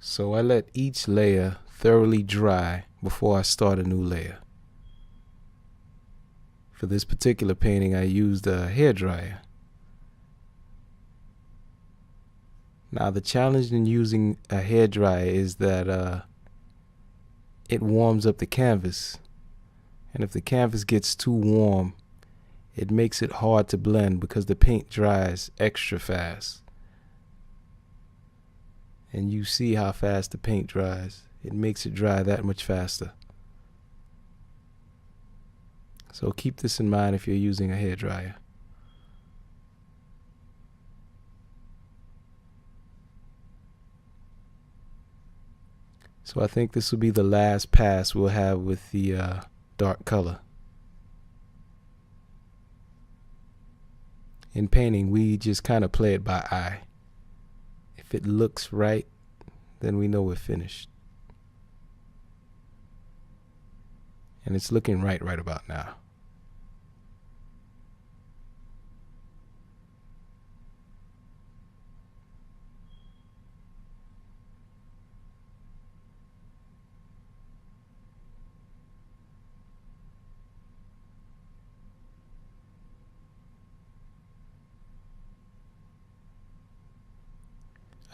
So I let each layer thoroughly dry before I start a new layer. For this particular painting, I used a hairdryer. Now the challenge in using a hairdryer is that it warms up the canvas, and if the canvas gets too warm, it makes it hard to blend because the paint dries extra fast. And you see how fast the paint dries. It makes it dry that much faster. So keep this in mind if you're using a hairdryer. So I think this will be the last pass we'll have with the dark color. In painting, we just kind of play it by eye. If it looks right, then we know we're finished. And it's looking right about now.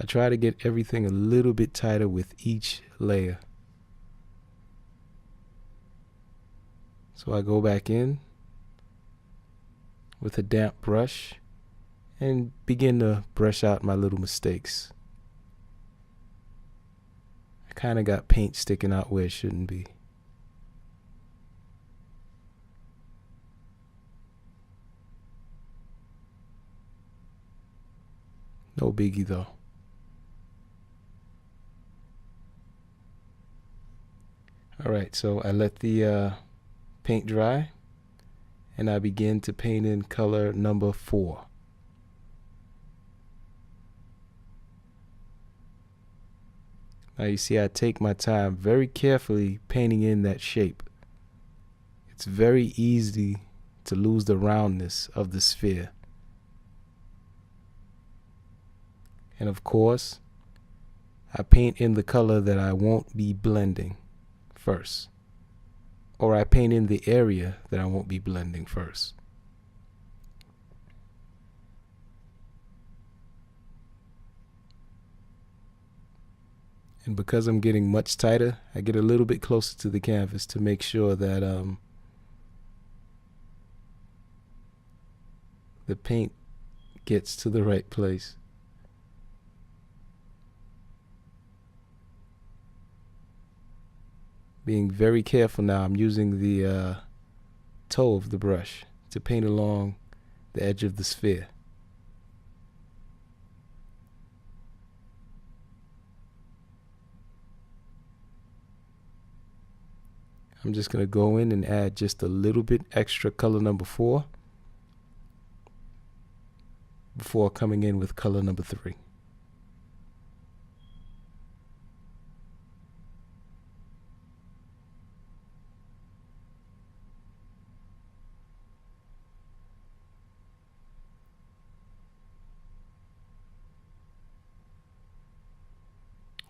I try to get everything a little bit tighter with each layer. So I go back in with a damp brush and begin to brush out my little mistakes. I kind of got paint sticking out where it shouldn't be. No biggie though. Alright, so I let the paint dry and I begin to paint in color number 4. Now you see I take my time very carefully painting in that shape. It's very easy to lose the roundness of the sphere. And of course, I paint in the color that I won't be blending first. Or I paint in the area that I won't be blending first. And because I'm getting much tighter, I get a little bit closer to the canvas to make sure that the paint gets to the right place. Being very careful now, I'm using the toe of the brush to paint along the edge of the sphere. I'm just going to go in and add just a little bit extra color number 4 before coming in with color number 3.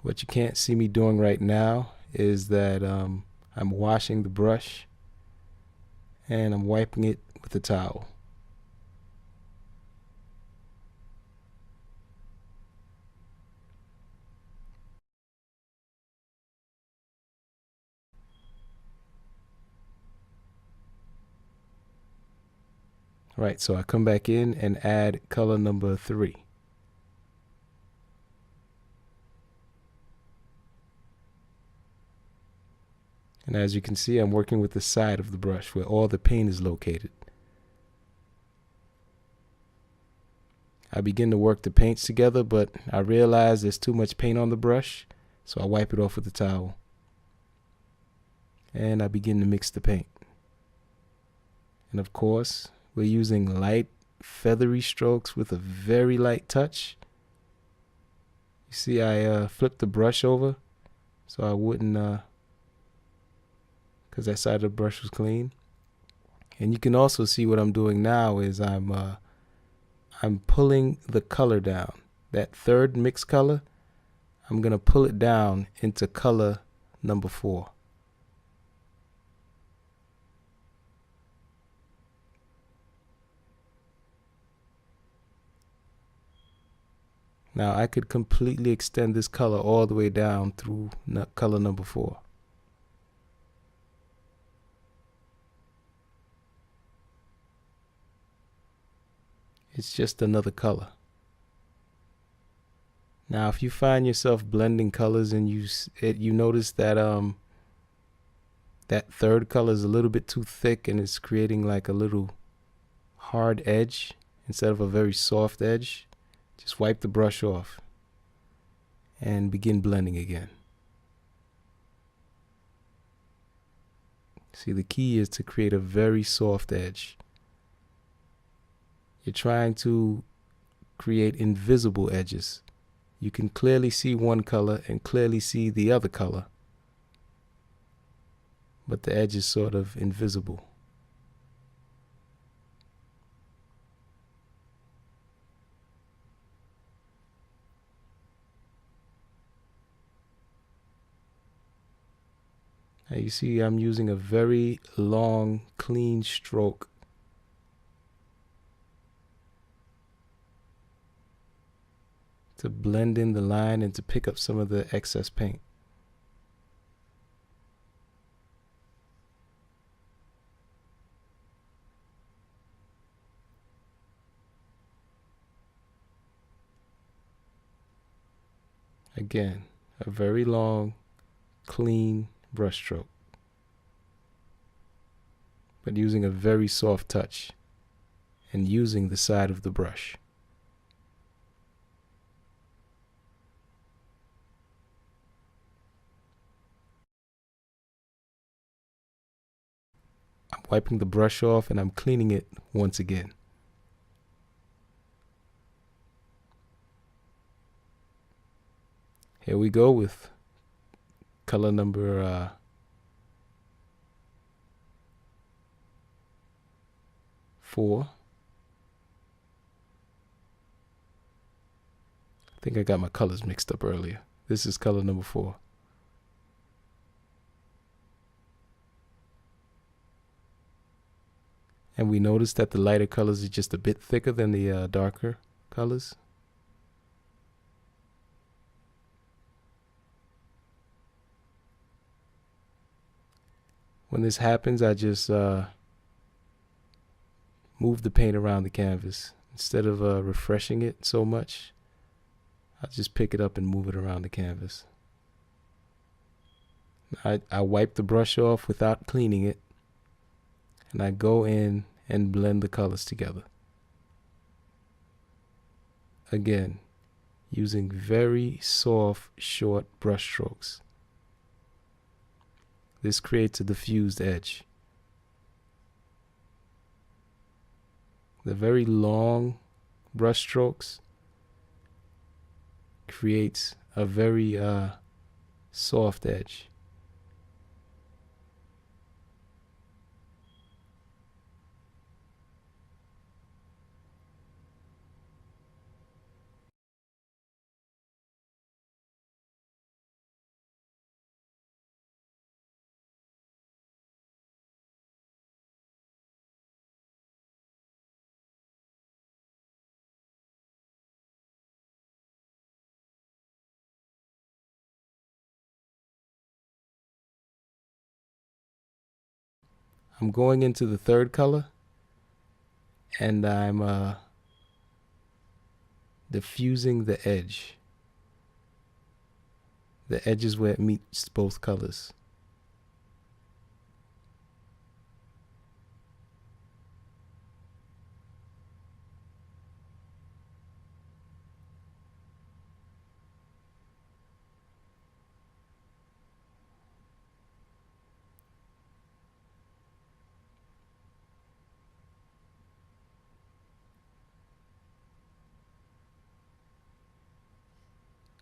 What you can't see me doing right now is that I'm washing the brush and I'm wiping it with a towel. Right, so I come back in and add color number 3. And as you can see, I'm working with the side of the brush where all the paint is located. I begin to work the paints together, but I realize there's too much paint on the brush, so I wipe it off with a towel. And I begin to mix the paint. And of course, we're using light, feathery strokes with a very light touch. You see, I flipped the brush over so I wouldn't, because that side of the brush was clean. And you can also see what I'm doing now is I'm pulling the color down. That third mix color, I'm going to pull it down into color number 4. Now I could completely extend this color all the way down through color number 4. It's just another color. Now if you find yourself blending colors and you notice that that third color is a little bit too thick and it's creating like a little hard edge instead of a very soft edge, just wipe the brush off and begin blending again. See, the key is to create a very soft edge. You're trying to create invisible edges. You can clearly see one color and clearly see the other color, but the edge is sort of invisible. Now you see I'm using a very long, clean stroke to blend in the line and to pick up some of the excess paint. Again, a very long, clean brush stroke, but using a very soft touch and using the side of the brush. I'm wiping the brush off and I'm cleaning it once again. Here we go with color number 4. I think I got my colors mixed up earlier. This is color number 4. And we notice that the lighter colors are just a bit thicker than the darker colors. When this happens, I just move the paint around the canvas. Instead of refreshing it so much, I just pick it up and move it around the canvas. I wipe the brush off without cleaning it, and I go in and blend the colors together. Again, using very soft, short brush strokes. This creates a diffused edge. The very long brush strokes creates a very soft edge. I'm going into the third color and I'm diffusing the edge. The edge is where it meets both colors.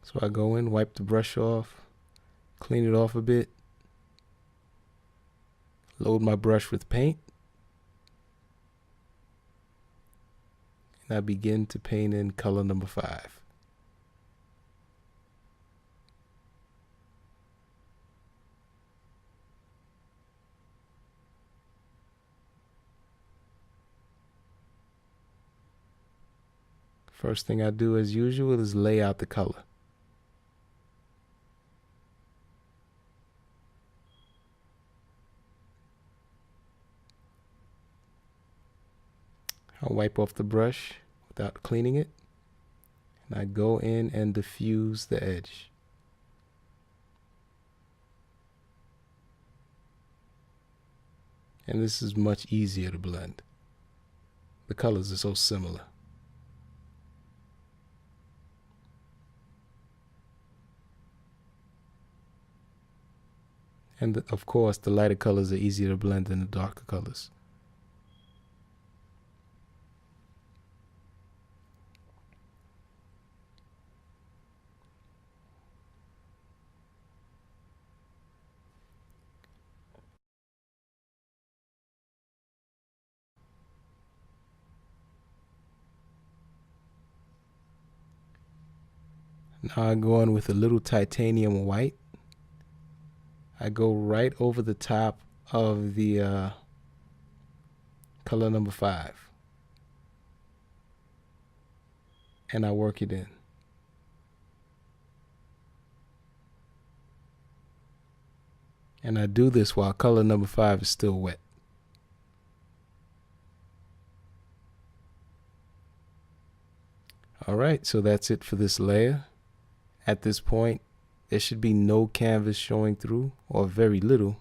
So I go in, wipe the brush off, clean it off a bit, load my brush with paint, and I begin to paint in color number 5. First thing I do as usual is lay out the color. I'll wipe off the brush without cleaning it, and I go in and diffuse the edge. And this is much easier to blend. The colors are so similar. And of course, the lighter colors are easier to blend than the darker colors. Now I go in with a little titanium white. I go right over the top of the color number 5. And I work it in. And I do this while color number 5 is still wet. Alright, so that's it for this layer. At this point, there should be no canvas showing through, or very little.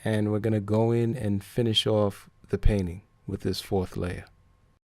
And we're going to go in and finish off the painting with this 4th layer.